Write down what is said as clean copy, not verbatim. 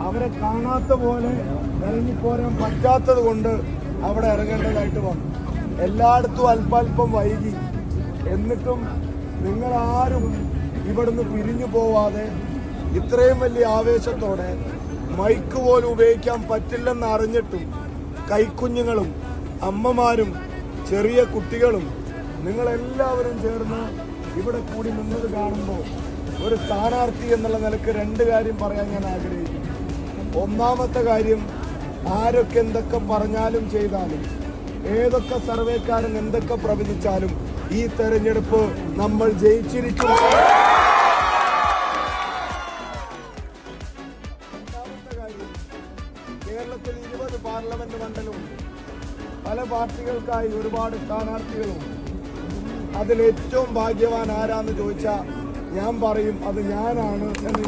അവരെ കാണാത്ത പോലെ ഇറങ്ങിപ്പോരാൻ പറ്റാത്തത് കൊണ്ട് അവിടെ ഇറങ്ങേണ്ടതായിട്ട് വന്നു. എല്ലായിടത്തും അല്പാൽപ്പം വൈകി. എന്നിട്ടും നിങ്ങളാരും ഇവിടുന്ന് പിരിഞ്ഞു പോവാതെ ഇത്രയും വലിയ ആവേശത്തോടെ മൈക്ക് പോലും ഉപയോഗിക്കാൻ പറ്റില്ലെന്ന് അറിഞ്ഞിട്ടും കൈക്കുഞ്ഞുങ്ങളും അമ്മമാരും ചെറിയ കുട്ടികളും നിങ്ങളെല്ലാവരും ചേർന്ന് ഇവിടെ കൂടി നിന്നത് കാണുമ്പോൾ ഒരു സ്ഥാനാർത്ഥി എന്നുള്ള നിലക്ക് രണ്ട് കാര്യം പറയാൻ ഞാൻ ആഗ്രഹിക്കുന്നു. ഒന്നാമത്തെ കാര്യം, ആരൊക്കെ എന്തൊക്കെ പറഞ്ഞാലും ചെയ്താലും ഏതൊക്കെ സർവേക്കാരൻ എന്തൊക്കെ പ്രവചിച്ചാലും ഈ തെരഞ്ഞെടുപ്പ് നമ്മൾ ജയിച്ചിരിക്കും. രണ്ടാമത്തെ കാര്യം, കേരളത്തിൽ 20 പാർലമെന്റ് മണ്ഡലമുണ്ട്. പല പാർട്ടികൾക്കായി ഒരുപാട് സ്ഥാനാർത്ഥികളുണ്ട്. അതിലേറ്റവും ഭാഗ്യവാൻ ആരാന്ന് ചോദിച്ചാൽ ഞാൻ പറയും അത് ഞാനാണ് എന്ന്.